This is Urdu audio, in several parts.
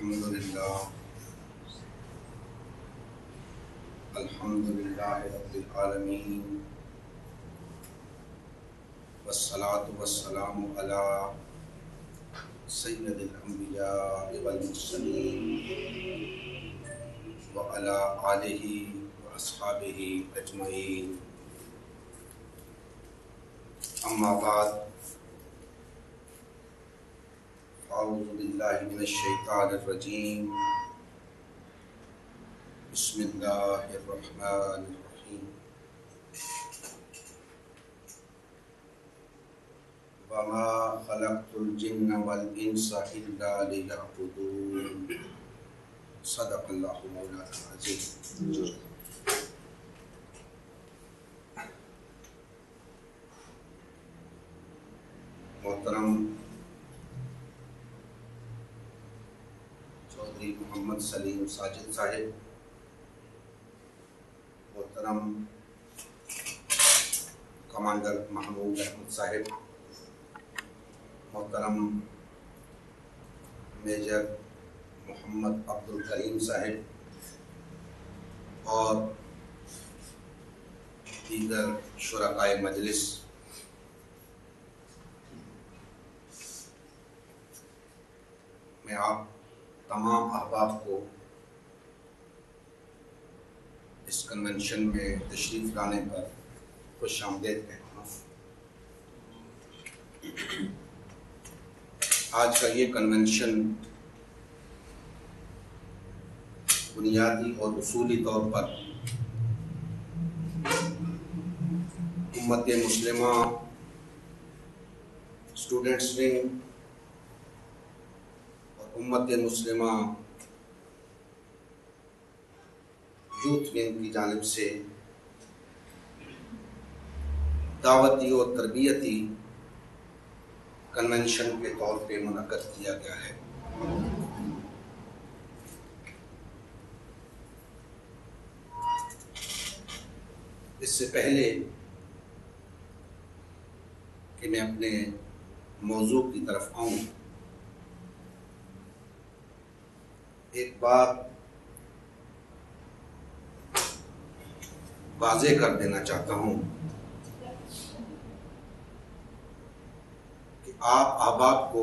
الحمدللہ رب العالمین والصلاة والسلام علی سید الانبیاء والمرسلین وعلی آلہ واصحابہ اجمعین، اما بعد، اعوذ باللہ من الشیطان الرجیم، بسم اللہ الرحمن الرحیم، وما خلقت الجن والانس الا لیعبدون، صدق اللہ مولانا العظیم۔ محترم چودھری محمد سلیم ساجد صاحب، محترم کمانڈر محمود احمد صاحب، محترم میجر محمد عبدالکریم صاحب اور دیگر شرکائے مجلس، میں آپ تمام احباب کو اس کنونشن میں تشریف لانے پر خوش آمدید کہتا ہوں۔ آج کا یہ کنونشن بنیادی اور اصولی طور پر امت مسلمہ اسٹوڈنٹس ونگ اور امت مسلمہ یوتھ ونگ کی جانب سے دعوتی اور تربیتی کنونشن کے طور پہ منعقد کیا گیا ہے۔ اس سے پہلے کہ میں اپنے موضوع کی طرف آؤں، ایک بات واضح کر دینا چاہتا ہوں کہ آپ احباب کو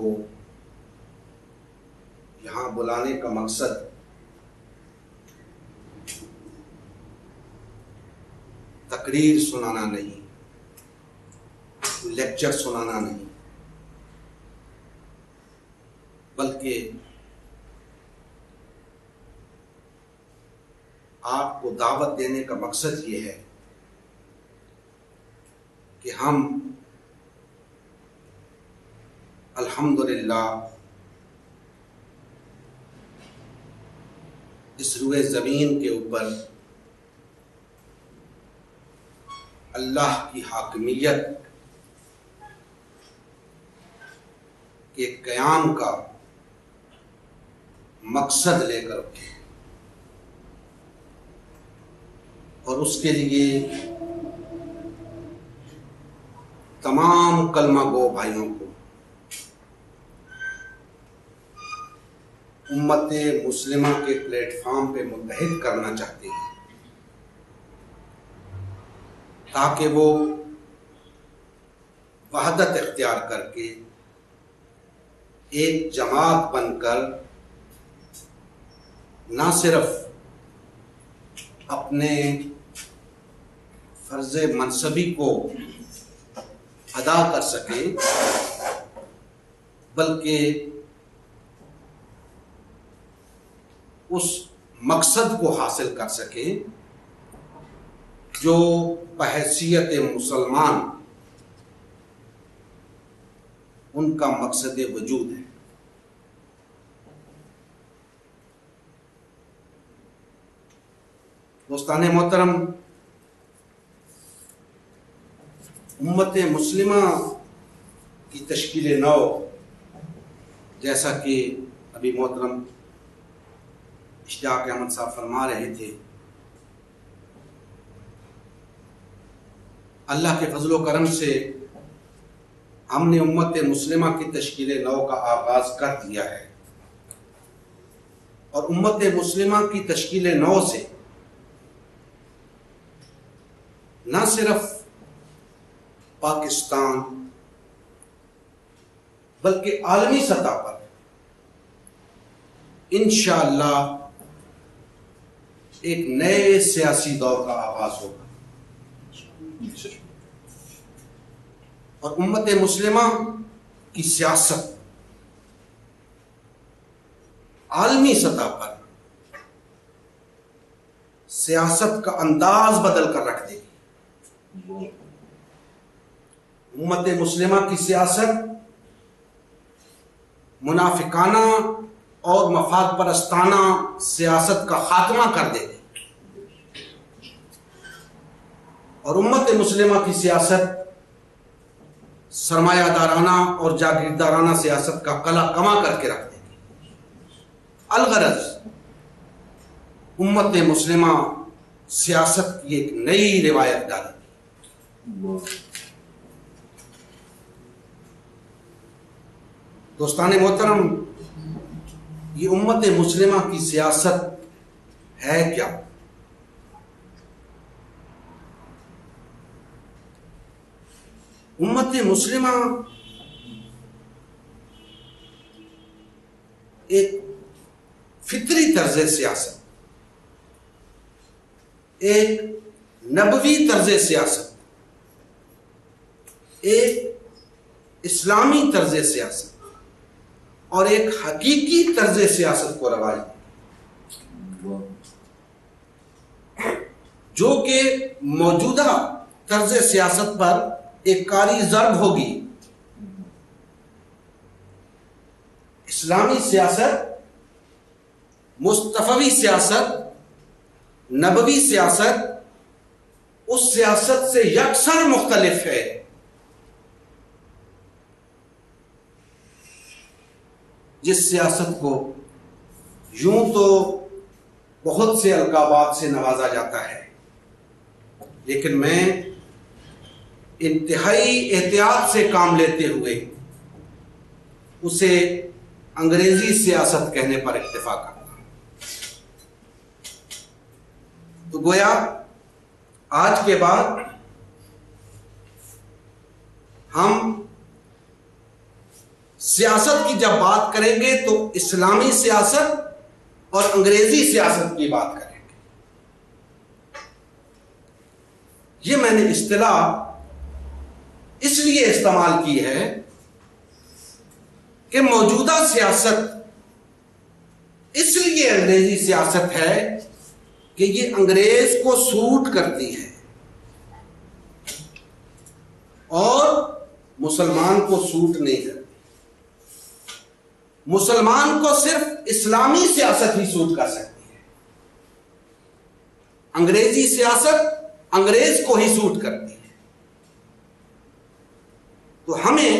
یہاں بلانے کا مقصد تقریر سنانا نہیں، لیکچر سنانا نہیں، بلکہ آپ کو دعوت دینے کا مقصد یہ ہے کہ ہم الحمدللہ اس روئے زمین کے اوپر اللہ کی حاکمیت کے قیام کا مقصد لے کر اٹھے، اور اس کے لیے تمام کلمہ گو بھائیوں کو امت مسلمہ کے پلیٹ فارم پہ متحد کرنا چاہتے ہیں، تاکہ وہ وحدت اختیار کر کے ایک جماعت بن کر نہ صرف اپنے فرض منصبی کو ادا کر سکے، بلکہ اس مقصد کو حاصل کر سکے جو بحیثیت مسلمان ان کا مقصد وجود ہے۔ دوستان محترم، امت مسلمہ کی تشکیل نو، جیسا کہ ابھی محترم اشتیاق احمد صاحب فرما رہے تھے، اللہ کے فضل و کرم سے ہم نے امت مسلمہ کی تشکیل نو کا آغاز کر دیا ہے، اور امت مسلمہ کی تشکیل نو سے نہ صرف پاکستان بلکہ عالمی سطح پر انشاءاللہ ایک نئے سیاسی دور کا آغاز ہوگا، اور امت مسلمہ کی سیاست عالمی سطح پر سیاست کا انداز بدل کر رکھ دے گی۔ امت مسلمہ کی سیاست منافقانہ اور مفاد پرستانہ سیاست کا خاتمہ کر دے گی، اور امت مسلمہ کی سیاست سرمایہ دارانہ اور جاگیردارانہ سیاست کا قلع کما کر کے رکھ دے گی۔ الغرض امت مسلمہ سیاست کی ایک نئی روایت ڈالے گی۔ دوستان محترم، یہ امت مسلمہ کی سیاست ہے کیا؟ امت مسلمہ ایک فطری طرز سیاست، ایک نبوی طرز سیاست، ایک اسلامی طرز سیاست اور ایک حقیقی طرز سیاست کو رواج ہے، جو کہ موجودہ طرز سیاست پر ایک کاری ضرب ہوگی۔ اسلامی سیاست، مصطفی سیاست، نبوی سیاست اس سیاست سے یکسر مختلف ہے۔ جس سیاست کو یوں تو بہت سے القابات سے نوازا جاتا ہے، لیکن میں انتہائی احتیاط سے کام لیتے ہوئے اسے انگریزی سیاست کہنے پر اکتفا کرتا ہوں۔ تو گویا آج کے بعد ہم سیاست کی جب بات کریں گے تو اسلامی سیاست اور انگریزی سیاست کی بات کریں گے۔ یہ میں نے اصطلاح اس لیے استعمال کی ہے کہ موجودہ سیاست اس لیے انگریزی سیاست ہے کہ یہ انگریز کو سوٹ کرتی ہے اور مسلمان کو سوٹ نہیں کرتی۔ مسلمان کو صرف اسلامی سیاست ہی سوٹ کر سکتی ہے، انگریزی سیاست انگریز کو ہی سوٹ کرتی ہے۔ تو ہمیں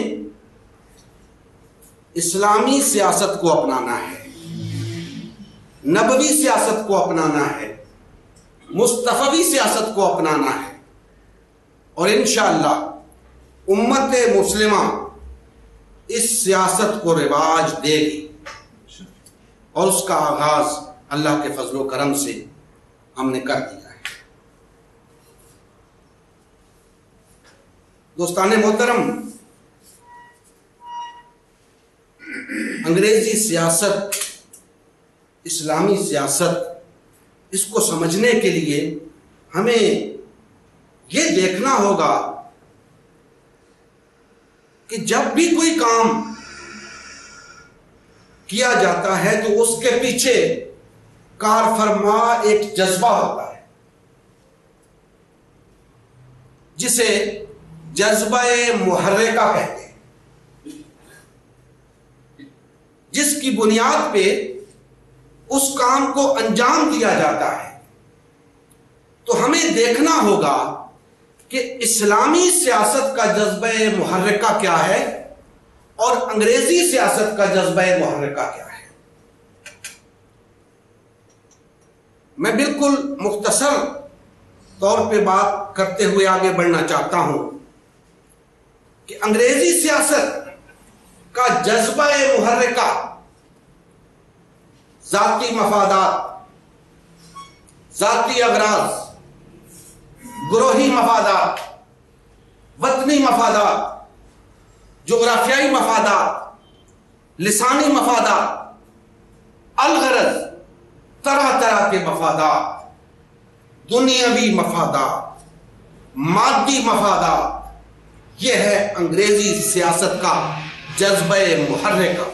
اسلامی سیاست کو اپنانا ہے، نبوی سیاست کو اپنانا ہے، مصطفی سیاست کو اپنانا ہے، اور انشاءاللہ امت مسلمہ اس سیاست کو رواج دے گی، اور اس کا آغاز اللہ کے فضل و کرم سے ہم نے کر دیا ہے۔ دوستان محترم، انگریزی سیاست، اسلامی سیاست، اس کو سمجھنے کے لیے ہمیں یہ دیکھنا ہوگا کہ جب بھی کوئی کام کیا جاتا ہے تو اس کے پیچھے کار فرما ایک جذبہ ہوتا ہے، جسے جذبہ محرکہ کہتے ہیں، جس کی بنیاد پہ اس کام کو انجام دیا جاتا ہے۔ تو ہمیں دیکھنا ہوگا کہ اسلامی سیاست کا جذبہ محرکہ کیا ہے اور انگریزی سیاست کا جذبہ محرکہ کیا ہے۔ میں بالکل مختصر طور پہ بات کرتے ہوئے آگے بڑھنا چاہتا ہوں کہ انگریزی سیاست کا جذبہ محرکہ ذاتی مفادات، ذاتی اغراض، گروہی مفادات، وطنی مفادات، جغرافیائی مفادات، لسانی مفادات، الغرض طرح طرح کے مفادات، دنیاوی مفادات، مادی مفادات، یہ ہے انگریزی سیاست کا جذبہ محرکہ۔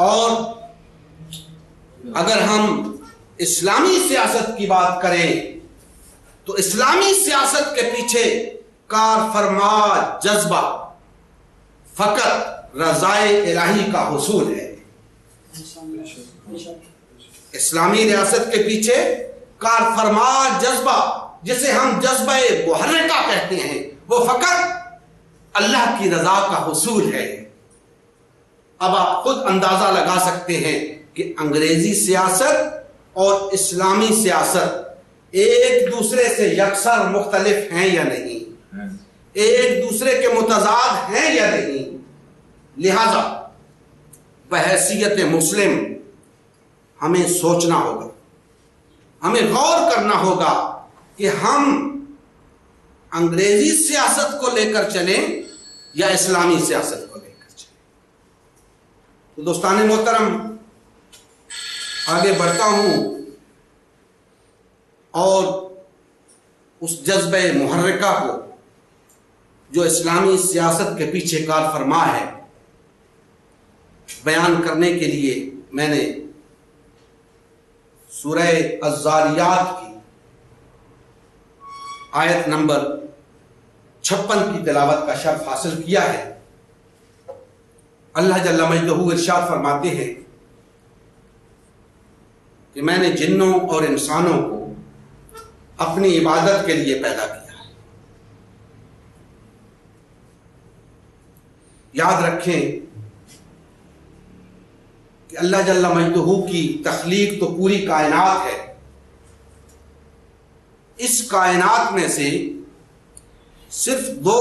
اور اگر ہم اسلامی سیاست کی بات کریں تو اسلامی سیاست کے پیچھے کار فرما جذبہ فقط رضائے الہی کا حصول ہے۔ اسلامی ریاست کے پیچھے کار فرما جذبہ، جسے ہم جذبہ محرکہ کہتے ہیں، وہ فقط اللہ کی رضا کا حصول ہے۔ اب آپ خود اندازہ لگا سکتے ہیں کہ انگریزی سیاست اور اسلامی سیاست ایک دوسرے سے یکسر مختلف ہیں یا نہیں، ایک دوسرے کے متضاد ہیں یا نہیں۔ لہذا بحیثیت مسلم ہمیں سوچنا ہوگا، ہمیں غور کرنا ہوگا کہ ہم انگریزی سیاست کو لے کر چلیں یا اسلامی سیاست کو لے کر چلیں۔ تو دوستان محترم، آگے بڑھتا ہوں اور اس جذبہ محرکہ کو جو اسلامی سیاست کے پیچھے کار فرما ہے بیان کرنے کے لیے میں نے سورہ الذاریات کی آیت نمبر 56 کی تلاوت کا شرف حاصل کیا ہے۔ اللہ جل مجدہ ارشاد فرماتے ہیں کہ میں نے جنوں اور انسانوں کو اپنی عبادت کے لیے پیدا کیا ہے۔ یاد رکھیں کہ اللہ جل مجدہ کی تخلیق تو پوری کائنات ہے، اس کائنات میں سے صرف 2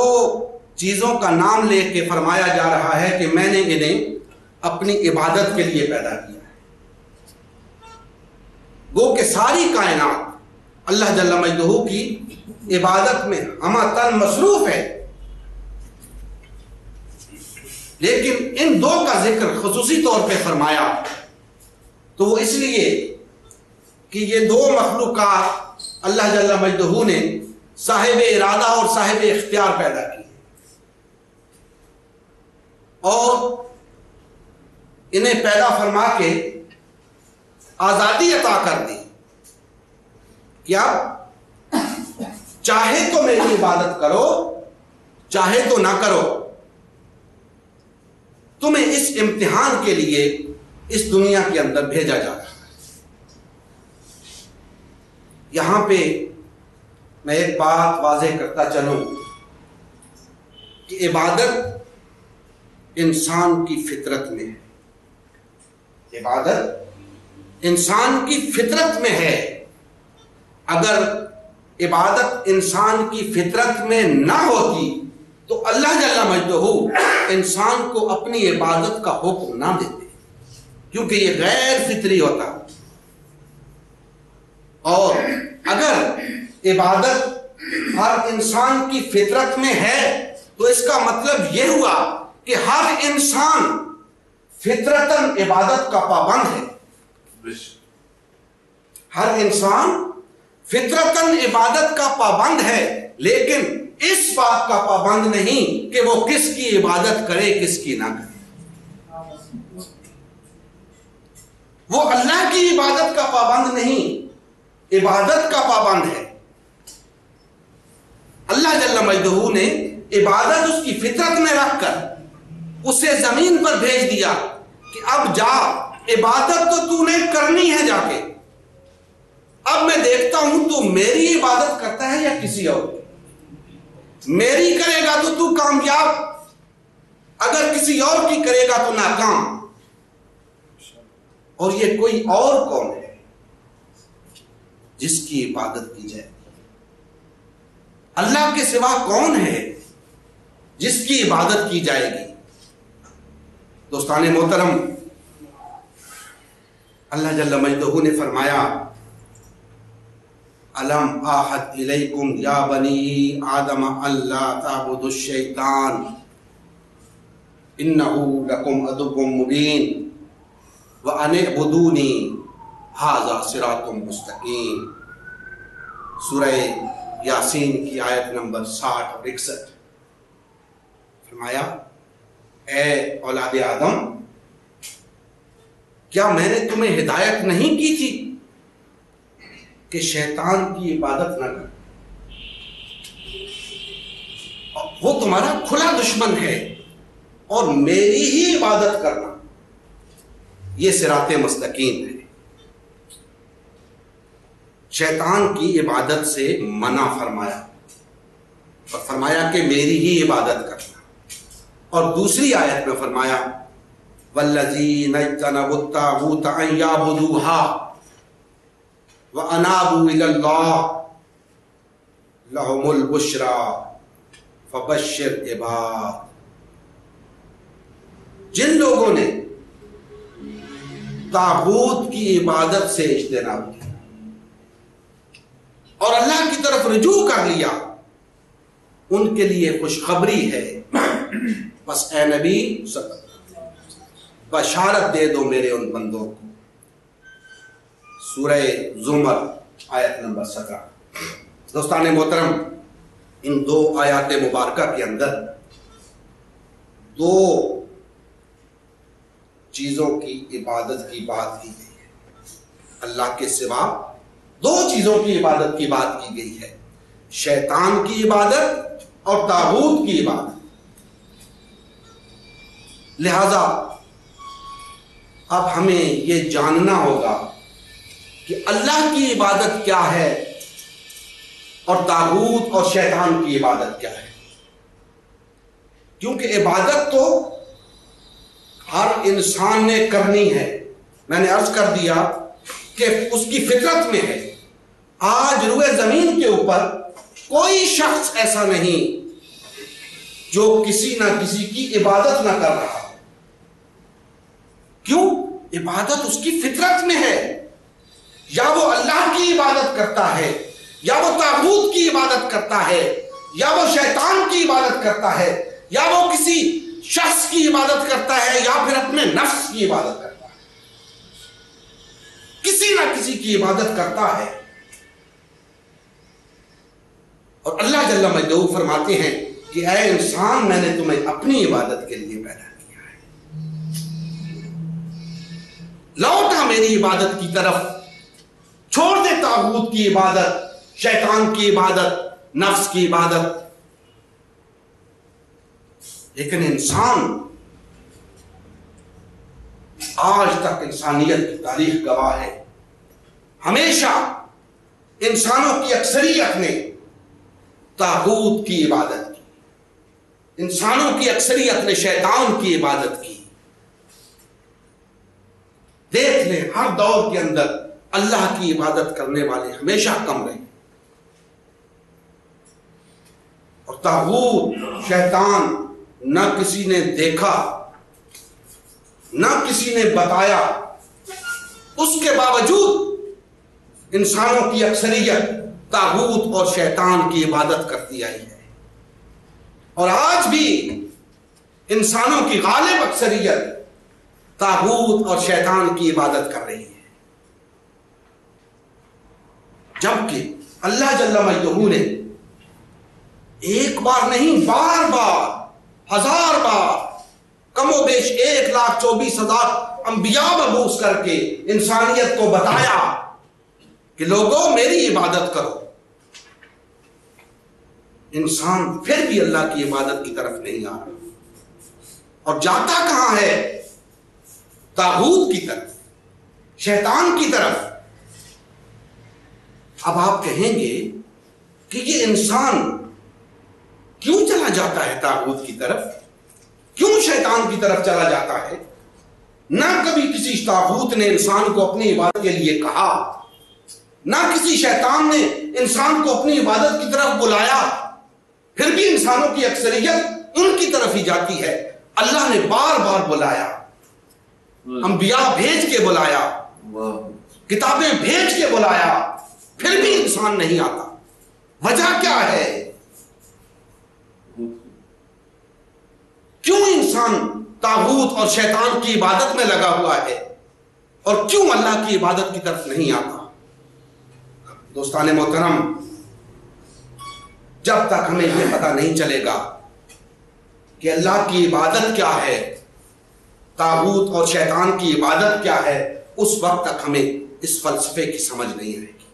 چیزوں کا نام لے کے فرمایا جا رہا ہے کہ میں نے انہیں اپنی عبادت کے لیے پیدا کیا ہے۔ گو کہ ساری کائنات اللہ جل مجدہ کی عبادت میں ہمہ تن مصروف ہے، لیکن ان 2 کا ذکر خصوصی طور پہ فرمایا تو وہ اس لیے کہ یہ 2 مخلوقات اللہ جل مجدہ نے صاحب ارادہ اور صاحب اختیار پیدا کی اور انہیں پیدا فرما کے آزادی عطا کر دی کہ اب چاہے تو میری عبادت کرو، چاہے تو نہ کرو، تمہیں اس امتحان کے لیے اس دنیا کے اندر بھیجا جا رہا ہے۔ یہاں پہ میں ایک بات واضح کرتا چلوں کہ عبادت انسان کی فطرت میں ہے، عبادت انسان کی فطرت میں ہے۔ اگر عبادت انسان کی فطرت میں نہ ہوتی تو اللہ جل مجدہ انسان کو اپنی عبادت کا حکم نہ دیتے، کیونکہ یہ غیر فطری ہوتا۔ اور اگر عبادت ہر انسان کی فطرت میں ہے تو اس کا مطلب یہ ہوا کہ ہر انسان فطرتاً عبادت کا پابند ہے، ہر انسان فطرتاً عبادت کا پابند ہے، لیکن اس بات کا پابند نہیں کہ وہ کس کی عبادت کرے کس کی نہ کرے۔ وہ اللہ کی عبادت کا پابند نہیں، عبادت کا پابند ہے۔ اللہ جل مجدہ نے عبادت اس کی فطرت میں رکھ کر اسے زمین پر بھیج دیا کہ اب جا، عبادت تو تو نے کرنی ہے جا کے، اب میں دیکھتا ہوں تو میری عبادت کرتا ہے یا کسی اور کی۔ میری کرے گا تو تو کامیاب، اگر کسی اور کی کرے گا تو ناکام۔ اور یہ کوئی اور کون ہے جس کی عبادت کی جائے؟ اللہ کے سوا کون ہے جس کی عبادت کی جائے گی؟ دوستان محترم، اللہ جل مجدہ نے فرمایا الم آحد الیکم یا بنی آدم اللہ تعبدوا الشیطان انہ لکم عدو مبین وان اعبدونی ھذا صراط مستقیم. سورہ یاسین کی آیت نمبر 60 اور 61. فرمایا اے اولاد آدم کیا میں نے تمہیں ہدایت نہیں کی تھی کہ شیطان کی عبادت نہ کرو؟ وہ تمہارا کھلا دشمن ہے اور میری ہی عبادت کرنا یہ صراط مستقیم ہے. شیطان کی عبادت سے منع فرمایا اور فرمایا کہ میری ہی عبادت کرنا. اور دوسری آیت میں فرمایا والذین اجتنبوا الطاغوت ان یعبدوها وانابوا الی اللہ لهم البشری فبشر عباد. جن لوگوں نے طاغوت کی عبادت سے اجتناب کیا اور اللہ کی طرف رجوع کر لیا ان کے لیے خوشخبری ہے. بس اے نبی بشارت دے دو میرے ان بندوں کو. سورہ زمر آیت نمبر 17. دوستان محترم ان دو آیات مبارکہ کے اندر دو چیزوں کی عبادت کی بات کی گئی ہے. اللہ کے سوا دو چیزوں کی عبادت کی بات کی گئی ہے، شیطان کی عبادت اور طاغوت کی عبادت. لہذا اب ہمیں یہ جاننا ہوگا کہ اللہ کی عبادت کیا ہے اور طاغوت اور شیطان کی عبادت کیا ہے. کیونکہ عبادت تو ہر انسان نے کرنی ہے. میں نے عرض کر دیا کہ اس کی فطرت میں ہے. آج روئے زمین کے اوپر کوئی شخص ایسا نہیں جو کسی نہ کسی کی عبادت نہ کر رہا. کیوں؟ عبادت اس کی فطرت میں ہے. یا وہ اللہ کی عبادت کرتا ہے، یا وہ طاغوت کی عبادت کرتا ہے، یا وہ شیطان کی عبادت کرتا ہے، یا وہ کسی شخص کی عبادت کرتا ہے، یا پھر اپنے نفس کی عبادت کرتا ہے. کسی نہ کسی کی عبادت کرتا ہے. اور اللہ جل مجدہ فرماتے ہیں کہ اے انسان میں نے تمہیں اپنی عبادت کے لیے پیدا کیا ہے، لوٹا میری عبادت کی طرف، چھوڑ دے طاغوت کی عبادت، شیطان کی عبادت، نفس کی عبادت. لیکن انسان آج تک انسانیت کی تاریخ گواہ ہے، ہمیشہ انسانوں کی اکثریت نے طاغوت کی عبادت کی، انسانوں کی اکثریت نے شیطان کی عبادت کی. دیکھ لیں ہر دور کے اندر اللہ کی عبادت کرنے والے ہمیشہ کم رہے. اور طاغوت شیطان نہ کسی نے دیکھا نہ کسی نے بتایا، اس کے باوجود انسانوں کی اکثریت طاغوت اور شیطان کی عبادت کرتی آئی ہے. اور آج بھی انسانوں کی غالب اکثریت طاغوت اور شیطان کی عبادت کر رہی ہے. جبکہ اللہ جل مجدہ نے ایک بار نہیں، بار بار، ہزار بار، کم و بیش 1,24,000 انبیاء مبعوث کر کے انسانیت کو بتایا کہ لوگوں میری عبادت کرو. انسان پھر بھی اللہ کی عبادت کی طرف نہیں آ رہا اور جاتا کہاں ہے؟ طاغوت کی طرف، شیطان کی طرف. اب آپ کہیں گے کہ یہ انسان کیوں چلا جاتا ہے طاغوت کی طرف، کیوں شیطان کی طرف چلا جاتا ہے؟ نہ کبھی کسی طاغوت نے انسان کو اپنی عبادت کے لیے کہا، نہ کسی شیطان نے انسان کو اپنی عبادت کی طرف بلایا. پھر بھی انسانوں کی اکثریت ان کی طرف ہی جاتی ہے. اللہ نے بار بار بلایا، انبیاء بھیج کے بلایا، کتابیں بھیج کے بلایا، پھر بھی انسان نہیں آتا. وجہ کیا ہے؟ کیوں انسان طاغوت اور شیطان کی عبادت میں لگا ہوا ہے اور کیوں اللہ کی عبادت کی طرف نہیں آتا؟ دوستان محترم، جب تک ہمیں یہ پتہ نہیں چلے گا کہ اللہ کی عبادت کیا ہے، طاغوت اور شیطان کی عبادت کیا ہے، اس وقت تک ہمیں اس فلسفے کی سمجھ نہیں آئے گی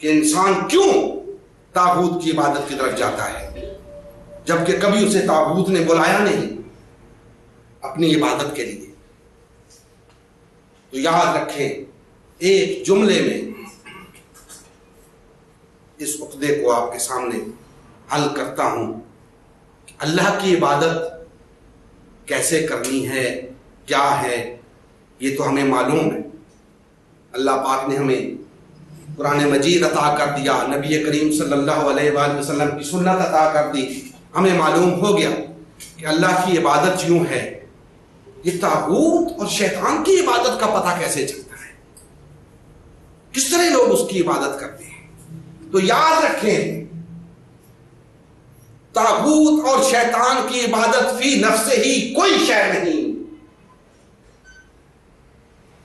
کہ انسان کیوں طاغوت کی عبادت کی طرف جاتا ہے جبکہ کبھی اسے طاغوت نے بلایا نہیں اپنی عبادت کے لیے. تو یاد رکھیں، ایک جملے میں اس عقدے کو آپ کے سامنے حل کرتا ہوں کہ اللہ کی عبادت کیسے کرنی ہے، کیا ہے، یہ تو ہمیں معلوم ہے. اللہ پاک نے ہمیں قرآن مجید عطا کر دیا، نبی کریم صلی اللہ علیہ وآلہ وسلم کی سنت عطا کر دی، ہمیں معلوم ہو گیا کہ اللہ کی عبادت یوں ہے. یہ طاغوت اور شیطان کی عبادت کا پتہ کیسے چلتا ہے؟ کس طرح لوگ اس کی عبادت کرتے ہیں؟ تو یاد رکھیں، طاغوت اور شیطان کی عبادت فی نفس ہی کوئی شے نہیں.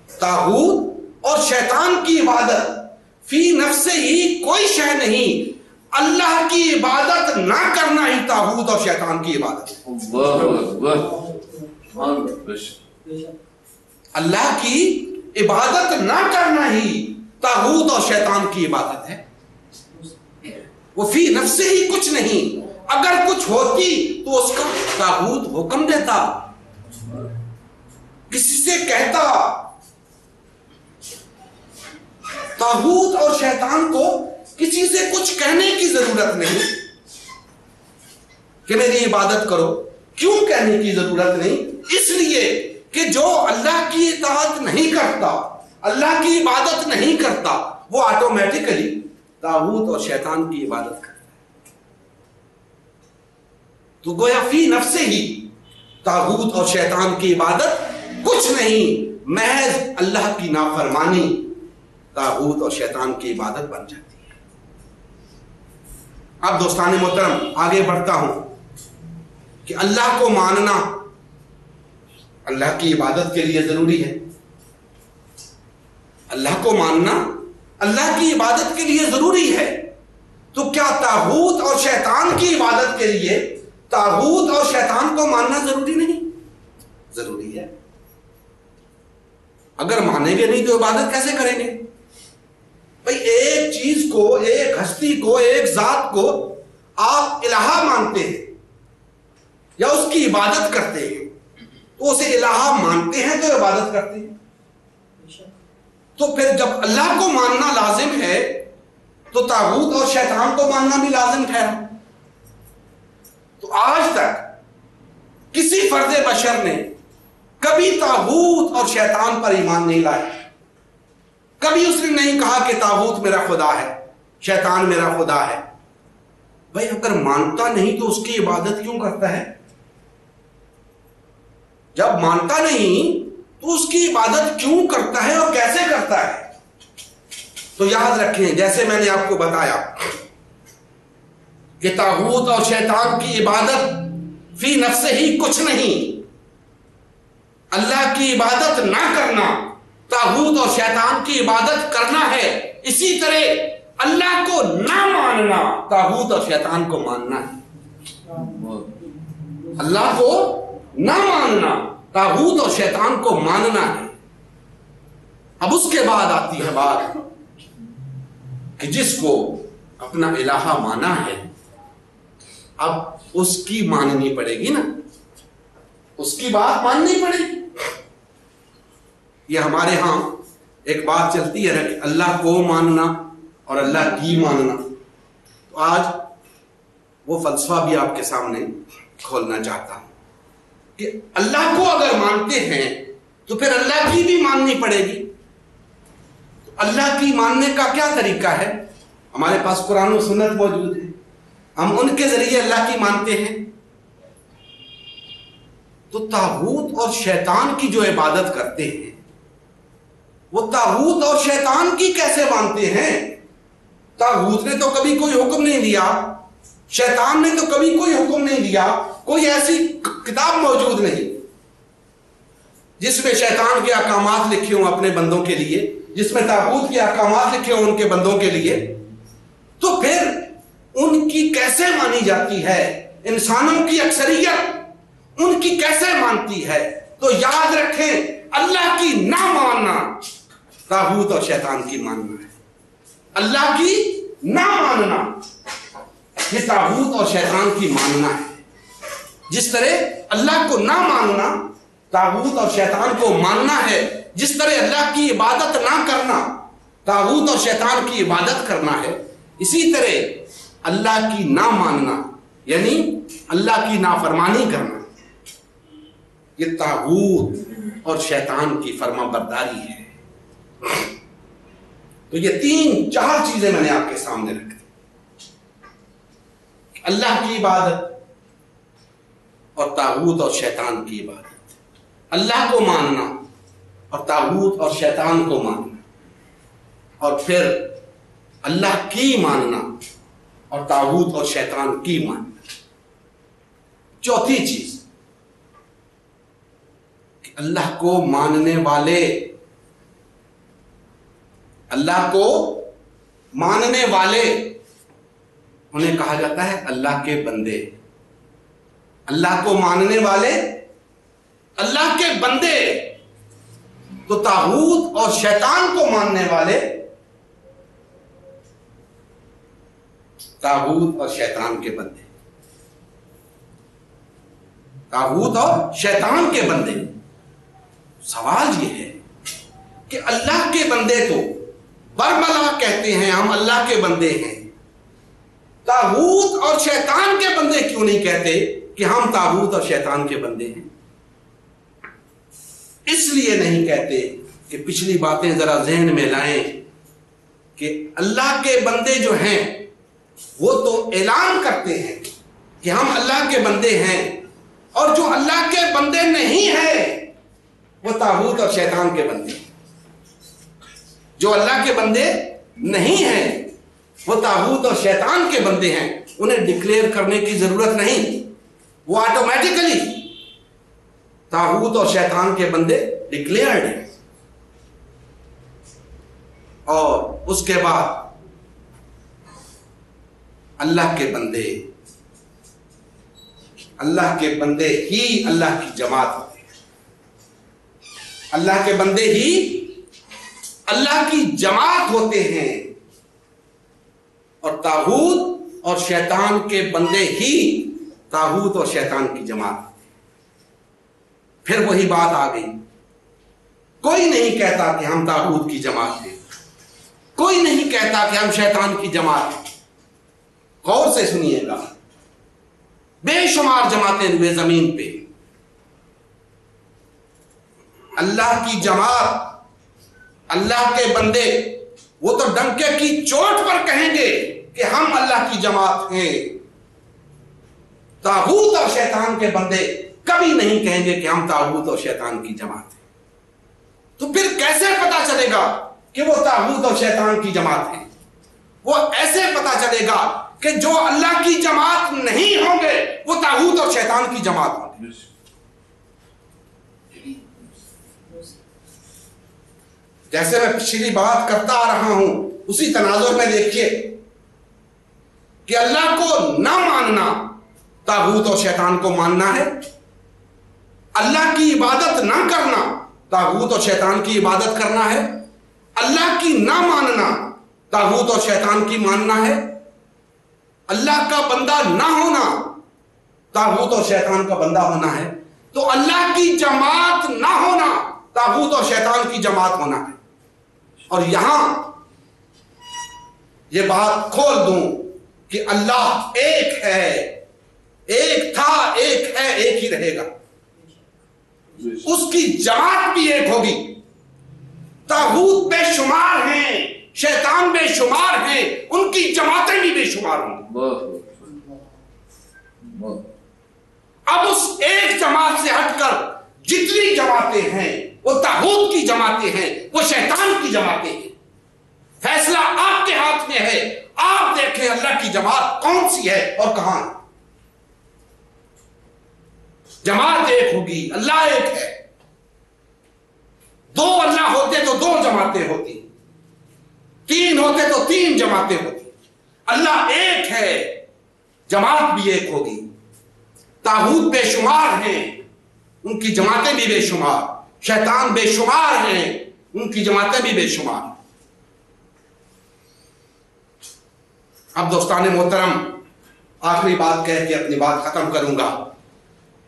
طاغوت اور شیطان کی عبادت فی نفس ہی کوئی شے نہیں. اللہ کی عبادت نہ کرنا ہی طاغوت اور شیطان کی عبادت ہے. اللہ کی عبادت نہ کرنا ہی طاغوت اور شیطان کی عبادت ہے. وہ فی نفس ہی کچھ نہیں. اگر کچھ ہوتی تو اس کا طاغوت حکم دیتا، کسی سے کہتا. طاغوت اور شیطان کو کسی سے کچھ کہنے کی ضرورت نہیں کہ میری عبادت کرو. کیوں کہنے کی ضرورت نہیں؟ اس لیے کہ جو اللہ کی اطاعت نہیں کرتا، اللہ کی عبادت نہیں کرتا، وہ آٹومیٹکلی طاغوت اور شیطان کی عبادت کرتا ہے. تو گویا فی نفس ہی طاغوت اور شیطان کی عبادت کچھ نہیں، محض اللہ کی نافرمانی طاغوت اور شیطان کی عبادت بن جاتی ہے. اب دوستان محترم آگے بڑھتا ہوں کہ اللہ کو ماننا اللہ کی عبادت کے لیے ضروری ہے. اللہ کو ماننا اللہ کی عبادت کے لیے ضروری ہے. تو کیا طاغوت اور شیطان کی عبادت کے لیے طاغوت اور شیطان کو ماننا ضروری نہیں؟ ضروری ہے. اگر مانیں گے نہیں تو عبادت کیسے کریں گے؟ بھئی ایک چیز کو، ایک ہستی کو، ایک ذات کو آپ الہ مانتے ہیں یا اس کی عبادت کرتے ہیں تو اسے الہ مانتے ہیں تو عبادت کرتے ہیں. تو پھر جب اللہ کو ماننا لازم ہے تو طاغوت اور شیطان کو ماننا بھی لازم ٹھہرا. تو آج تک کسی فرد بشر نے کبھی طاغوت اور شیطان پر ایمان نہیں لایا. کبھی اس نے نہیں کہا کہ طاغوت میرا خدا ہے، شیطان میرا خدا ہے. بھائی اگر مانتا نہیں تو اس کی عبادت کیوں کرتا ہے؟ جب مانتا نہیں تو اس کی عبادت کیوں کرتا ہے اور کیسے کرتا ہے؟ تو یاد رکھیں، جیسے میں نے آپ کو بتایا کہ طاغوت اور شیطان کی عبادت فی نفس ہی کچھ نہیں. اللہ کی عبادت نہ کرنا طاغوت اور شیطان کی عبادت کرنا ہے. اسی طرح اللہ کو نہ ماننا طاغوت اور شیطان کو ماننا ہے. اللہ کو نہ ماننا طاغوت اور شیطان کو ماننا ہے. اب اس کے بعد آتی ہے بات کہ جس کو اپنا الہ مانا ہے اب اس کی ماننی پڑے گی نا، اس کی بات ماننی پڑے گی. یہ ہمارے ہاں ایک بات چلتی ہے کہ اللہ کو ماننا اور اللہ کی ماننا. تو آج وہ فلسفہ بھی آپ کے سامنے کھولنا چاہتا ہوں کہ اللہ کو اگر مانتے ہیں تو پھر اللہ کی بھی ماننی پڑے گی. تو اللہ کی ماننے کا کیا طریقہ ہے؟ ہمارے پاس قرآن و سنت موجود ہے، ہم ان کے ذریعے اللہ کی مانتے ہیں. تو طاغوت اور شیطان کی جو عبادت کرتے ہیں وہ طاغوت اور شیطان کی کیسے مانتے ہیں؟ طاغوت نے تو کبھی کوئی حکم نہیں دیا، شیطان نے تو کبھی کوئی حکم نہیں دیا، کوئی ایسی کتاب موجود نہیں جس میں شیطان کے احکامات لکھے ہوں اپنے بندوں کے لیے، جس میں طاغوت کے احکامات لکھے ہوں ان کے بندوں کے لیے، تو پھر ان کی کیسے مانی جاتی ہے؟ انسانوں کی اکثریت ان کی کیسے مانتی ہے؟ تو یاد رکھیں، اللہ کی نہ ماننا طاغوت اور شیطان کی ماننا ہے۔ اللہ کی نہ ماننا یہ طاغوت اور شیطان کی ماننا ہے۔ جس طرح اللہ کو نہ ماننا طاغوت اور شیطان کو ماننا ہے، جس طرح اللہ کی عبادت نہ کرنا طاغوت اور شیطان کی عبادت کرنا ہے، اسی طرح اللہ کی نہ ماننا یعنی اللہ کی نافرمانی کرنا یہ طاغوت اور شیطان کی فرما برداری ہے۔ تو یہ 3-4 چیزیں میں نے آپ کے سامنے رکھ دی۔ اللہ کی عبادت اور طاغوت اور شیطان کی عبادت، اللہ کو ماننا اور طاغوت اور شیطان کو ماننا، اور پھر اللہ کی ماننا اور طاغوت اور شیطان کی ماننا۔ چوتھی چیز کہ اللہ کو ماننے والے، اللہ کو ماننے والے انہیں کہا جاتا ہے اللہ کے بندے۔ اللہ کو ماننے والے اللہ کے بندے، تو طاغوت اور شیطان کو ماننے والے طاغوت اور شیطان کے بندے، طاغوت اور شیطان کے بندے۔ سوال یہ ہے کہ اللہ کے بندے تو بربلا کہتے ہیں ہم اللہ کے بندے ہیں، طاغوت اور شیطان کے بندے کیوں نہیں کہتے کہ ہم طاغوت اور شیطان کے بندے ہیں؟ اس لیے نہیں کہتے کہ پچھلی باتیں ذرا ذہن میں لائیں کہ اللہ کے بندے جو ہیں وہ تو اعلان کرتے ہیں کہ ہم اللہ کے بندے ہیں، اور جو اللہ کے بندے نہیں ہیں وہ طاغوت اور شیطان کے بندے ہیں۔ جو اللہ کے بندے نہیں ہیں وہ طاغوت اور شیطان کے بندے ہیں، انہیں ڈکلیئر کرنے کی ضرورت نہیں، وہ آٹومیٹیکلی طاغوت اور شیطان کے بندے ڈکلیئرڈ ہیں۔ اور اس کے بعد اللہ کے بندے، اللہ کے بندے ہی اللہ کی جماعت ہوتے ہیں، اللہ کے بندے ہی اللہ کی جماعت ہوتے ہیں، اور طاغوت اور شیطان کے بندے ہی طاغوت اور شیطان کی جماعت ہوتے ہیں۔ پھر وہی بات آ گئی، کوئی نہیں کہتا کہ ہم طاغوت کی جماعت ہیں، کوئی نہیں کہتا کہ ہم شیطان کی جماعت ہیں۔ غور سے سنیے گا، بے شمار جماعتیں ہوئے زمین پہ، اللہ کی جماعت، اللہ کے بندے وہ تو ڈنکے کی چوٹ پر کہیں گے کہ ہم اللہ کی جماعت ہیں۔ طاغوت اور شیطان کے بندے کبھی نہیں کہیں گے کہ ہم طاغوت اور شیطان کی جماعت ہیں۔ تو پھر کیسے پتا چلے گا کہ وہ طاغوت اور شیطان کی جماعت ہیں؟ وہ ایسے پتا چلے گا کہ جو اللہ کی جماعت نہیں ہوں گے وہ طاغوت اور شیطان کی جماعت ہوں گے۔ جیسے میں پچھلی بات کرتا آ رہا ہوں اسی تناظر میں دیکھیے کہ اللہ کو نہ ماننا طاغوت اور شیطان کو ماننا ہے، اللہ کی عبادت نہ کرنا طاغوت اور شیطان کی عبادت کرنا ہے، اللہ کی نہ ماننا طاغوت اور شیطان کی ماننا ہے، اللہ کا بندہ نہ ہونا طاغوت اور شیطان کا بندہ ہونا ہے، تو اللہ کی جماعت نہ ہونا طاغوت اور شیطان کی جماعت ہونا ہے۔ اور یہاں یہ بات کھول دوں کہ اللہ ایک ہے، ایک تھا، ایک ہے، ایک ہی رہے گا، اس کی جماعت بھی ایک ہوگی۔ طاغوت بے شمار ہیں، شیطان بے شمار ہیں، ان کی جماعتیں بھی بے شمار ہوں گی۔ اب اس ایک جماعت سے ہٹ کر جتنی جماعتیں ہیں وہ طاغوت کی جماعتیں ہیں، وہ شیطان کی جماعتیں ہیں۔ فیصلہ آپ کے ہاتھ میں ہے، آپ دیکھیں اللہ کی جماعت کون سی ہے اور کہاں ہے۔ جماعت ایک ہوگی، اللہ ایک ہے۔ دو اللہ ہوتے تو دو جماعتیں ہوتی، تین ہوتے تو تین جماعتیں ہوتی۔ اللہ ایک ہے، جماعت بھی ایک ہوگی۔ طاغوت بے شمار ہیں، ان کی جماعتیں بھی بے شمار، شیطان بے شمار ہیں، ان کی جماعتیں بھی بے شمار۔ اب دوستان محترم، آخری بات کہہ کے اپنی بات ختم کروں گا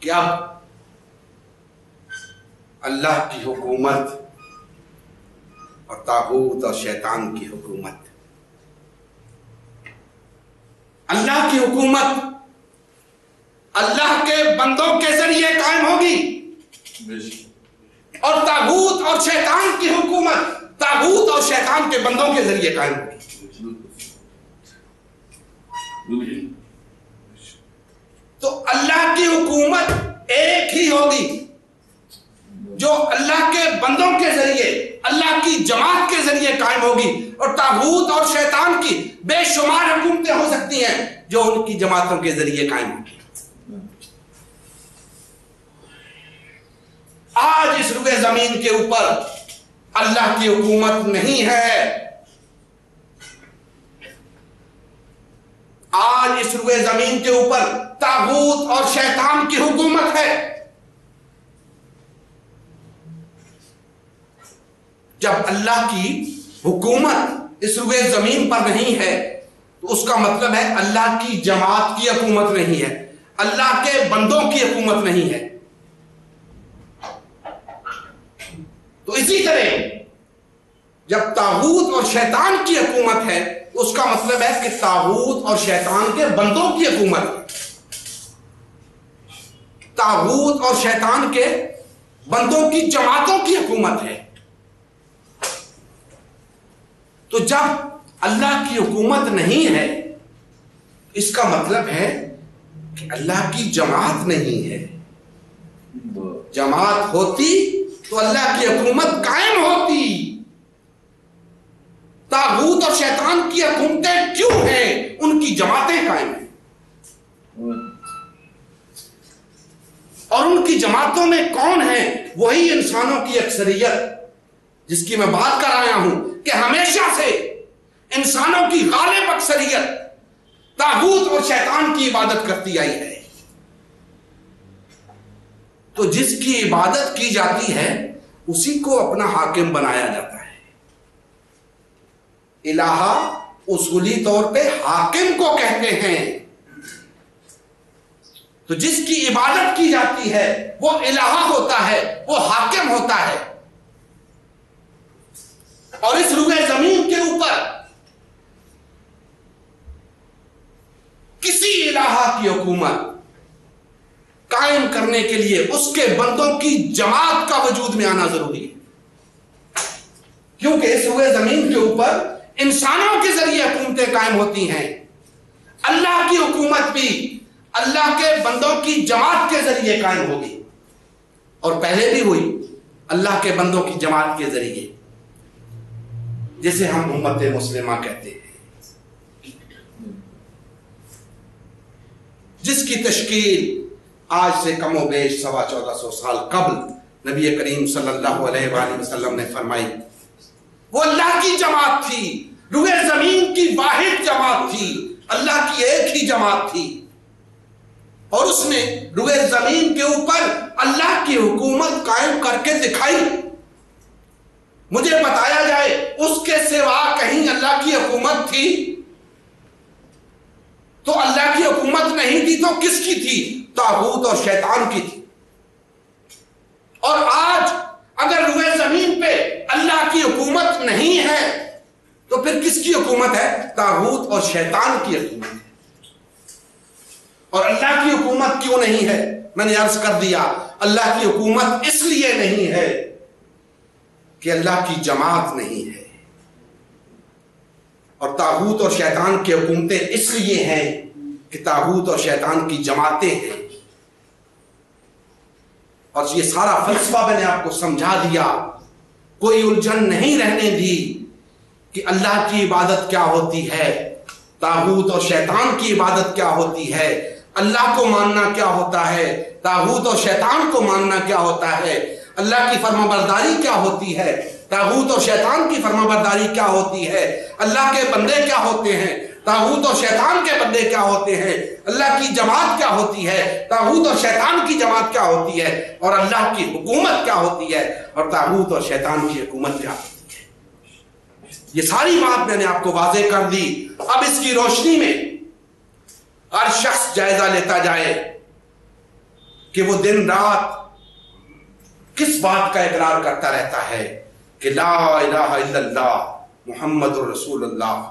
کہ اب اللہ کی حکومت اور طاغوت اور شیطان کی حکومت، اللہ کی حکومت اللہ کے بندوں کے ذریعے قائم ہوگی، اور طاغوت اور شیطان کی حکومت طاغوت اور شیطان کے بندوں کے ذریعے قائم ہوگی۔ تو اللہ کی حکومت ایک ہی ہوگی جو اللہ کے بندوں کے ذریعے، اللہ کی جماعت کے ذریعے قائم ہوگی، اور طاغوت اور شیطان کی بے شمار حکومتیں ہو سکتی ہیں جو ان کی جماعتوں کے ذریعے قائم ہوگی۔ آج اس روئے زمین کے اوپر اللہ کی حکومت نہیں ہے، آج اس روئے زمین کے اوپر طاغوت اور شیطان کی حکومت ہے۔ جب اللہ کی حکومت اس روئے زمین پر نہیں ہے تو اس کا مطلب ہے اللہ کی جماعت کی حکومت نہیں ہے، اللہ کے بندوں کی حکومت نہیں ہے۔ تو اسی طرح جب طاغوت اور شیطان کی حکومت ہے تو اس کا مطلب ہے کہ طاغوت اور شیطان کے بندوں کی حکومت ہے، طاغوت اور شیطان کے بندوں کی جماعتوں کی حکومت ہے۔ تو جب اللہ کی حکومت نہیں ہے اس کا مطلب ہے کہ اللہ کی جماعت نہیں ہے۔ جماعت ہوتی تو اللہ کی حکومت قائم ہوتی۔ طاغوت اور شیطان کی حکومتیں کیوں ہیں؟ ان کی جماعتیں قائم ہیں، اور ان کی جماعتوں میں کون ہیں؟ وہی انسانوں کی اکثریت جس کی میں بات کر آیا ہوں کہ ہمیشہ سے انسانوں کی غالب اکثریت طاغوت اور شیطان کی عبادت کرتی آئی ہے۔ تو جس کی عبادت کی جاتی ہے اسی کو اپنا حاکم بنایا جاتا ہے۔ الہا اصولی طور پہ حاکم کو کہتے ہیں۔ تو جس کی عبادت کی جاتی ہے وہ الہا ہوتا ہے، وہ حاکم ہوتا ہے۔ اور اس روئے زمین کے اوپر کسی الہا کی حکومت قائم کرنے کے لیے اس کے بندوں کی جماعت کا وجود میں آنا ضروری ہے، کیونکہ اس روئے زمین کے اوپر انسانوں کے ذریعے حکومتیں قائم ہوتی ہیں۔ اللہ کی حکومت بھی اللہ کے بندوں کی جماعت کے ذریعے قائم ہوگی، اور پہلے بھی ہوئی اللہ کے بندوں کی جماعت کے ذریعے، جسے ہم امت مسلمہ کہتے ہیں، جس کی تشکیل آج سے کم و بیش 1450 سال قبل نبی کریم صلی اللہ علیہ وآلہ وسلم نے فرمائی۔ وہ اللہ کی جماعت تھی، روئے زمین کی واحد جماعت تھی، اللہ کی ایک ہی جماعت تھی، اور اس نے روئے زمین کے اوپر اللہ کی حکومت قائم کر کے دکھائی۔ مجھے بتایا جائے اس کے سوا کہیں اللہ کی حکومت تھی؟ تو اللہ کی حکومت نہیں تھی تو کس کی تھی؟ طاغوت اور شیطان کی تھی۔ اور آج اگر روئے زمین پہ اللہ کی حکومت نہیں ہے تو پھر کس کی حکومت ہے؟ طاغوت اور شیطان کی حکومت ہے۔ اور اللہ کی حکومت کیوں نہیں ہے؟ میں نے عرض کر دیا، اللہ کی حکومت اس لیے نہیں ہے کہ اللہ کی جماعت نہیں ہے، اور طاغوت اور شیطان کی حکومتیں اس لیے ہیں کہ طاغوت اور شیطان کی جماعتیں ہیں۔ اور یہ سارا فلسفہ میں نے آپ کو سمجھا دیا، کوئی الجھن نہیں رہنے دی کہ اللہ کی عبادت کیا ہوتی ہے، طاغوت اور شیطان کی عبادت کیا ہوتی ہے، اللہ کو ماننا کیا ہوتا ہے، طاغوت اور شیطان کو ماننا کیا ہوتا ہے، اللہ کی فرمانبرداری کیا ہوتی ہے، طاغوت اور شیطان کی فرمانبرداری کیا ہوتی ہے، اللہ کے بندے کیا ہوتے ہیں، طاغوت اور شیطان کے بندے کیا ہوتے ہیں، اللہ کی جماعت کیا ہوتی ہے، طاغوت اور شیطان کی جماعت کیا ہوتی ہے، اور اللہ کی حکومت کیا ہوتی ہے، اور طاغوت اور شیطان کی حکومت کیا ہوتی ہے۔ یہ ساری بات میں نے آپ کو واضح کر دی۔ اب اس کی روشنی میں ہر شخص جائزہ لیتا جائے کہ وہ دن رات کس بات کا اقرار کرتا رہتا ہے کہ لا الہ الا اللہ محمد رسول اللہ۔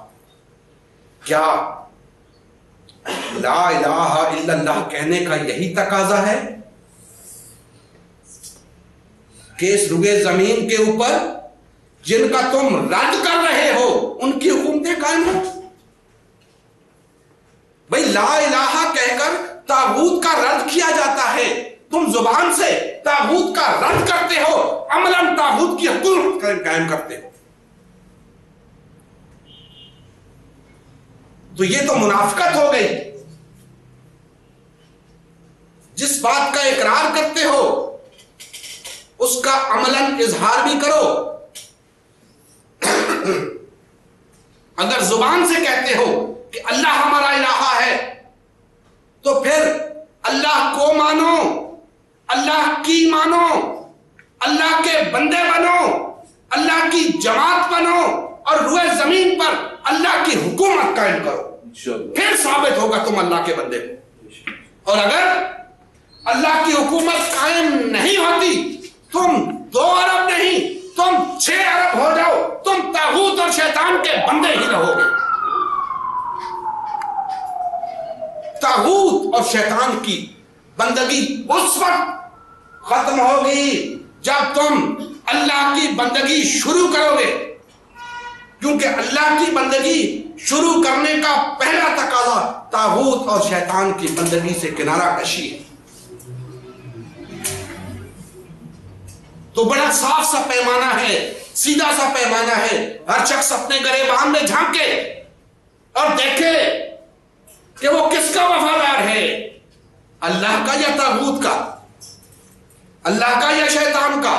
کیا لا الہ الا اللہ کہنے کا یہی تقاضا ہے کہ اس روئے زمین کے اوپر جن کا تم رد کر رہے ہو ان کی حکومتیں قائم ہو؟ بھئی لا الہ کہہ کر طاغوت کا رد کیا جاتا ہے، تم زبان سے طاغوت کا رد کرتے ہو، عملاً طاغوت کی حکومت قائم کرتے ہو، تو یہ تو منافقت ہو گئی۔ جس بات کا اقرار کرتے ہو اس کا عملاً اظہار بھی کرو۔ اگر زبان سے کہتے ہو کہ اللہ ہمارا الہ ہے تو پھر اللہ کو مانو، اللہ کی مانو، اللہ کے بندے بنو، اللہ کی جماعت بنو، اور روئے زمین پر اللہ کی حکومت قائم کرو، پھر ثابت ہوگا تم اللہ کے بندے ہو۔ اور اگر اللہ کی حکومت قائم نہیں ہوتی، تم 2 ارب نہیں، تم 6 ارب ہو جاؤ، تم طاغوت اور شیطان کے بندے ہی رہو گے۔ طاغوت اور شیطان کی بندگی اس وقت ختم ہوگی جب تم اللہ کی بندگی شروع کرو گے، کیونکہ اللہ کی بندگی شروع کرنے کا پہلا تقاضا طاغوت اور شیطان کی بندگی سے کنارہ کشی ہے۔ تو بڑا صاف سا پیمانہ ہے، سیدھا سا پیمانہ ہے۔ ہر شخص اپنے گریبان میں جھانکے اور دیکھے کہ وہ کس کا وفادار ہے، اللہ کا یا طاغوت کا، اللہ کا یا شیطان کا۔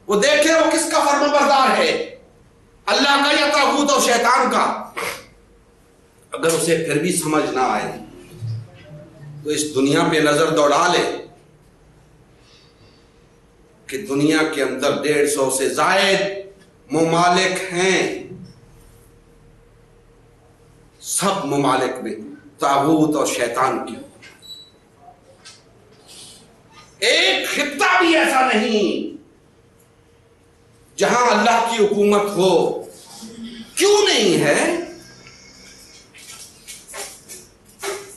وہ دیکھے وہ کس کا فرمانبردار ہے، اللہ کا یا طاغوت اور شیطان کا۔ اگر اسے پھر بھی سمجھ نہ آئے تو اس دنیا پہ نظر دوڑا لے کہ دنیا کے اندر 150 سے زائد ممالک ہیں، سب ممالک میں طاغوت اور شیطان کی ایک خطہ بھی ایسا نہیں جہاں اللہ کی حکومت ہو۔ کیوں نہیں ہے؟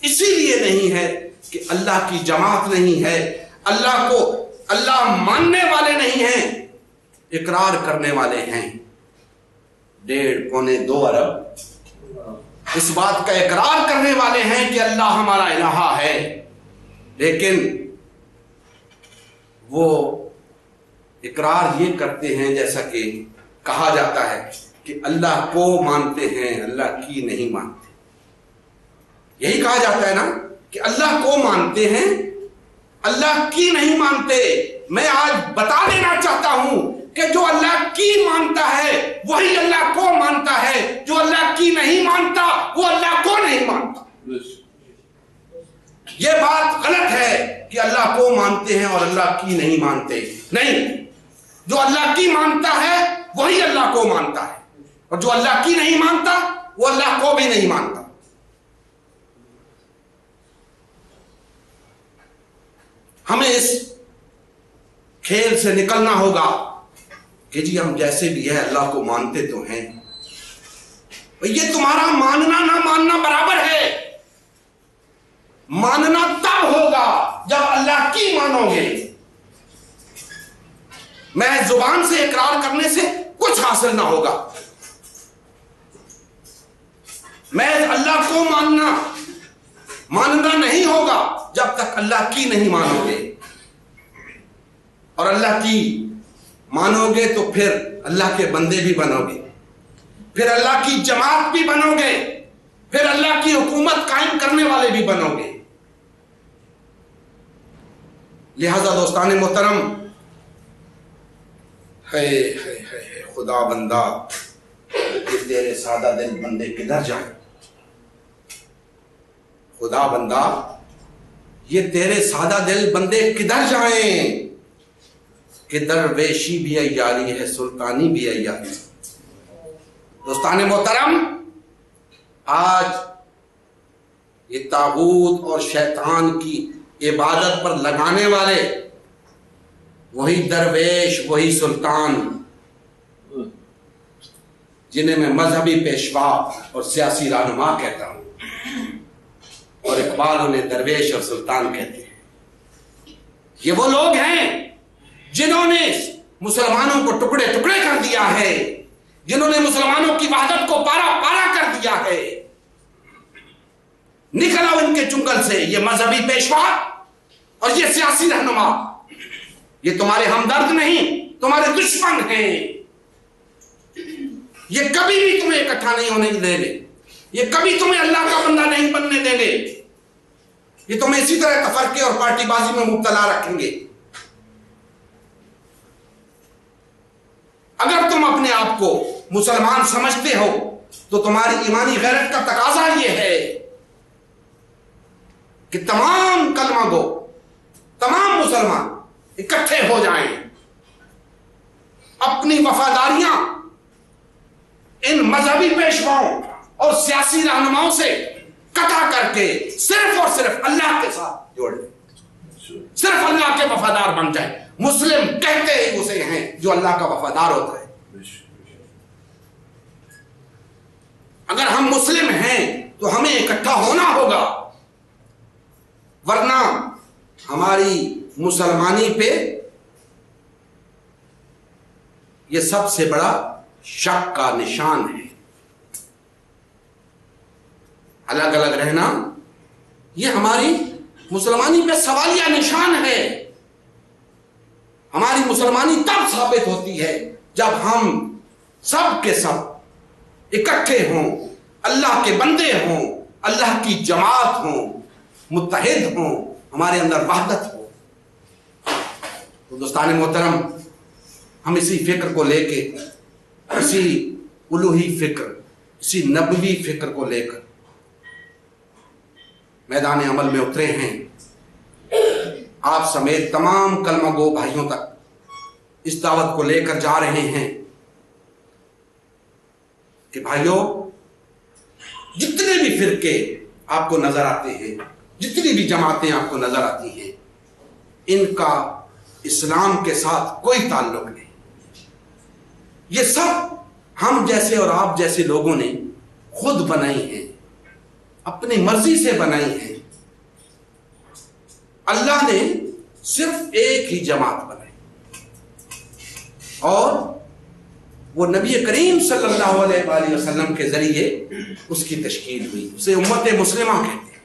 اسی لیے نہیں ہے کہ اللہ کی جماعت نہیں ہے، اللہ کو اللہ ماننے والے نہیں ہیں، اقرار کرنے والے ہیں۔ 1.5 پونے 2 ارب اس بات کا اقرار کرنے والے ہیں کہ اللہ ہمارا الہ ہے، لیکن وہ اقرار یہ کرتے ہیں جیسا کہ کہا جاتا ہے کہ اللہ کو مانتے ہیں، اللہ کی نہیں مانتے۔ یہی کہا جاتا ہے نا کہ اللہ کو مانتے ہیں، اللہ کی نہیں مانتے۔ میں آج بتا دینا چاہتا ہوں کہ جو اللہ کی مانتا ہے وہی اللہ کو مانتا ہے، جو اللہ کی نہیں مانتا وہ اللہ کو نہیں مانتا۔ یہ بات غلط ہے کہ اللہ کو مانتے ہیں اور اللہ کی نہیں مانتے، نہیں۔ جو اللہ کی مانتا ہے وہی اللہ کو مانتا ہے، اور جو اللہ کی نہیں مانتا وہ اللہ کو بھی نہیں مانتا۔ ہمیں اس کھیل سے نکلنا ہوگا کہ جی ہم جیسے بھی ہیں اللہ کو مانتے تو ہیں۔ یہ تمہارا ماننا نہ ماننا برابر ہے۔ ماننا تب ہوگا جب اللہ کی مانو گے۔ میں زبان سے اقرار کرنے سے کچھ حاصل نہ ہوگا۔ میں اللہ کو ماننا نہیں ہوگا جب تک اللہ کی نہیں مانو گے۔ اور اللہ کی مانو گے تو پھر اللہ کے بندے بھی بنو گے، پھر اللہ کی جماعت بھی بنو گے، پھر اللہ کی حکومت قائم کرنے والے بھی بنو گے۔ لہذا دوستان محترم، خدا بندہ یہ تیرے سادہ دل بندے کدھر جائیں، خدا بندہ یہ تیرے سادہ دل بندے کدھر جائیں کہ درویشی بھی عیاری ہے، سلطانی بھی عیاری ہے۔ دوستان محترم، آج یہ طاغوت اور شیطان کی عبادت پر لگانے والے وہی درویش، وہی سلطان جنہیں میں مذہبی پیشوا اور سیاسی رہنما کہتا ہوں، اور اقبال انہیں درویش اور سلطان کہتے ہیں، یہ وہ لوگ ہیں جنہوں نے مسلمانوں کو ٹکڑے ٹکڑے کر دیا ہے، جنہوں نے مسلمانوں کی وحدت کو پارا پارا کر دیا ہے۔ نکلو ان کے چنگل سے، یہ مذہبی پیشوا اور یہ سیاسی رہنما، یہ تمہارے ہمدرد نہیں، تمہارے دشمن ہیں۔ یہ کبھی بھی تمہیں اکٹھا نہیں ہونے دیں گے، یہ کبھی تمہیں اللہ کا بندہ نہیں بننے دیں گے، یہ تمہیں اسی طرح تفرقے اور پارٹی بازی میں مبتلا رکھیں گے۔ اگر تم اپنے آپ کو مسلمان سمجھتے ہو تو تمہاری ایمانی غیرت کا تقاضا یہ ہے کہ تمام کلمہ گو، تمام مسلمان اکٹھے ہو جائیں، اپنی وفاداریاں ان مذہبی پیشواؤں اور سیاسی رہنماؤں سے قطع کر کے صرف اور صرف اللہ کے ساتھ جوڑ لیں، صرف اللہ کے وفادار بن جائیں۔ مسلم کہتے ہی اسے ہیں جو اللہ کا وفادار ہوتا ہے۔ اگر ہم مسلم ہیں تو ہمیں اکٹھا ہونا ہوگا، ورنہ ہماری مسلمانی پہ یہ سب سے بڑا شک کا نشان ہے۔ الگ الگ رہنا یہ ہماری مسلمانی پہ سوالیہ نشان ہے۔ ہماری مسلمانی تب ثابت ہوتی ہے جب ہم سب کے سب اکٹھے ہوں، اللہ کے بندے ہوں، اللہ کی جماعت ہوں، متحد ہوں، ہمارے اندر وحدت ہو۔ تو دوستان محترم، ہم اسی فکر کو لے کے، اسی الوہی فکر، اسی نبوی فکر کو لے کر میدان عمل میں اترے ہیں۔ آپ سمیت تمام کلمہ گو بھائیوں تک اس دعوت کو لے کر جا رہے ہیں کہ بھائیوں، جتنے بھی فرقے آپ کو نظر آتے ہیں، جتنی بھی جماعتیں آپ کو نظر آتی ہیں، ان کا اسلام کے ساتھ کوئی تعلق نہیں۔ یہ سب ہم جیسے اور آپ جیسے لوگوں نے خود بنائی ہیں، اپنی مرضی سے بنائی ہیں۔ اللہ نے صرف ایک ہی جماعت بنائی اور وہ نبی کریم صلی اللہ علیہ وآلہ وسلم کے ذریعے اس کی تشکیل ہوئی، اسے امت مسلمہ کہتے ہیں۔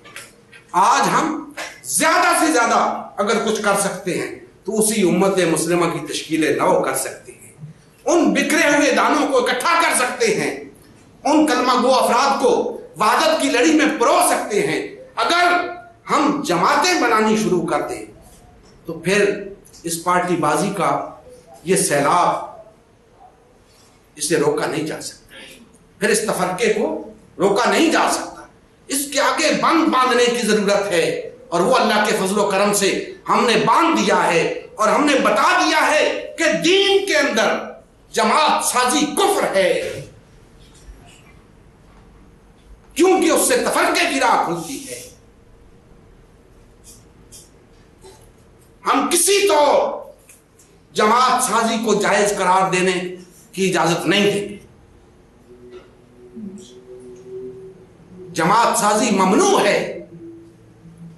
آج ہم زیادہ سے زیادہ اگر کچھ کر سکتے ہیں تو اسی امت مسلمہ کی تشکیل نو کر سکتے ہیں، ان بکھرے ہوئے دانوں کو اکٹھا کر سکتے ہیں، ان کلمہ گو افراد کو وحدت کی لڑی میں پرو سکتے ہیں۔ اگر ہم جماعتیں بنانی شروع کر دیں تو پھر اس پارٹی بازی کا یہ سیلاب، اسے روکا نہیں جا سکتا، پھر اس تفرقے کو روکا نہیں جا سکتا۔ اس کے آگے بند باندھنے کی ضرورت ہے، اور وہ اللہ کے فضل و کرم سے ہم نے باندھ دیا ہے، اور ہم نے بتا دیا ہے کہ دین کے اندر جماعت سازی کفر ہے، کیونکہ اس سے تفرقے کی راہ کھلتی ہے۔ ہم کسی طور جماعت سازی کو جائز قرار دینے کی اجازت نہیں دیں گے۔ جماعت سازی ممنوع ہے،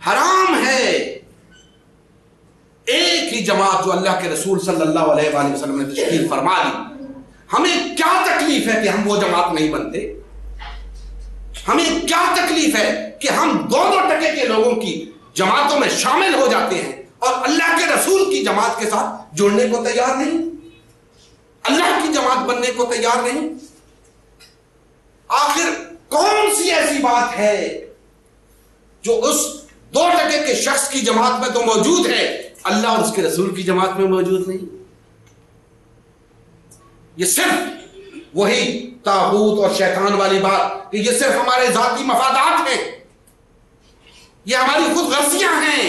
حرام ہے۔ ایک ہی جماعت جو اللہ کے رسول صلی اللہ علیہ وآلہ وسلم نے تشکیل فرما لی، ہمیں کیا تکلیف ہے کہ ہم وہ جماعت نہیں بنتے؟ ہمیں کیا تکلیف ہے کہ ہم دو ٹکے کے لوگوں کی جماعتوں میں شامل ہو جاتے ہیں اور اللہ کے رسول کی جماعت کے ساتھ جڑنے کو تیار نہیں، اللہ کی جماعت بننے کو تیار نہیں۔ آخر کون سی ایسی بات ہے جو اس 2% کے شخص کی جماعت میں تو موجود ہے، اللہ اور اس کے رسول کی جماعت میں موجود نہیں؟ یہ صرف وہی طاغوت اور شیطان والی بات کہ یہ صرف ہمارے ذاتی مفادات ہیں، یہ ہماری خود غرضیاں ہیں،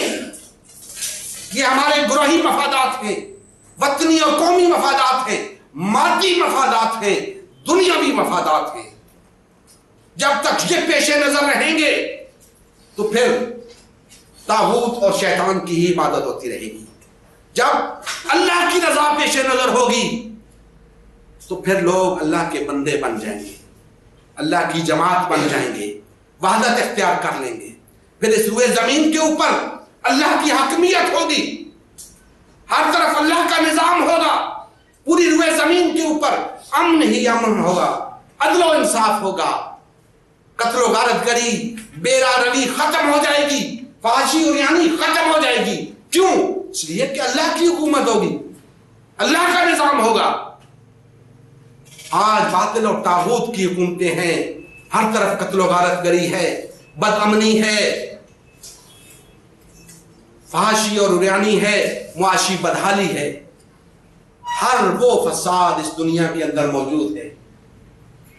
یہ ہمارے گروہی مفادات ہیں، وطنی اور قومی مفادات ہیں، مادی مفادات ہیں، دنیاوی مفادات ہیں۔ جب تک یہ پیش نظر رہیں گے تو پھر طاغوت اور شیطان کی ہی عبادت ہوتی رہے گی۔ جب اللہ کی رضا پیش نظر ہوگی تو پھر لوگ اللہ کے بندے بن جائیں گے، اللہ کی جماعت بن جائیں گے، وحدت اختیار کر لیں گے۔ پھر اس روئے زمین کے اوپر اللہ کی حاکمیت ہوگی، ہر طرف اللہ کا نظام ہوگا، پوری روئے زمین کے اوپر امن ہی امن ہوگا، عدل و انصاف ہوگا، قتل و غارت گری، بیرا روی ختم ہو جائے گی، فحاشی اور یعنی ختم ہو جائے گی۔ کیوں؟ اس لیے کہ اللہ کی حکومت ہوگی، اللہ کا نظام ہوگا۔ آج باطل اور طاغوت کی حکومتیں ہیں، ہر طرف قتل و غارت گری ہے، بد امنی ہے، فحاشی اور عریانی ہے، معاشی بدحالی ہے، ہر وہ فساد اس دنیا کے اندر موجود ہے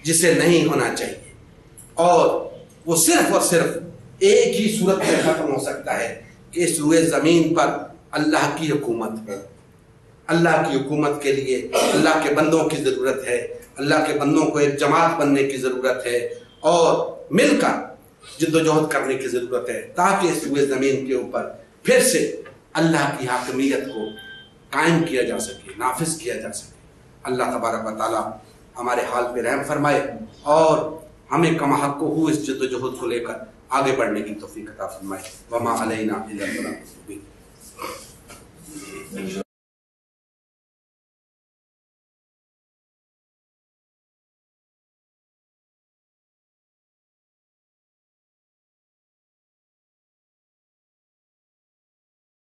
جسے نہیں ہونا چاہیے، اور وہ صرف اور صرف ایک ہی صورت میں ختم ہو سکتا ہے کہ اس روئے زمین پر اللہ کی حکومت ہے۔ اللہ کی حکومت کے لیے اللہ کے بندوں کی ضرورت ہے، اللہ کے بندوں کو ایک جماعت بننے کی ضرورت ہے، اور مل کر جد و جہد کرنے کی ضرورت ہے، تاکہ اس روئے زمین کے اوپر پھر سے اللہ کی حاکمیت کو قائم کیا جا سکے، نافذ کیا جا سکے۔ اللہ تبارک و تعالی ہمارے حال پہ رحم فرمائے اور ہمیں کما حق کو ہو اس جد و جہد کو لے کر آگے بڑھنے کی توفیق عطا فرمائے۔ وما علینا الا البلاغ المبین۔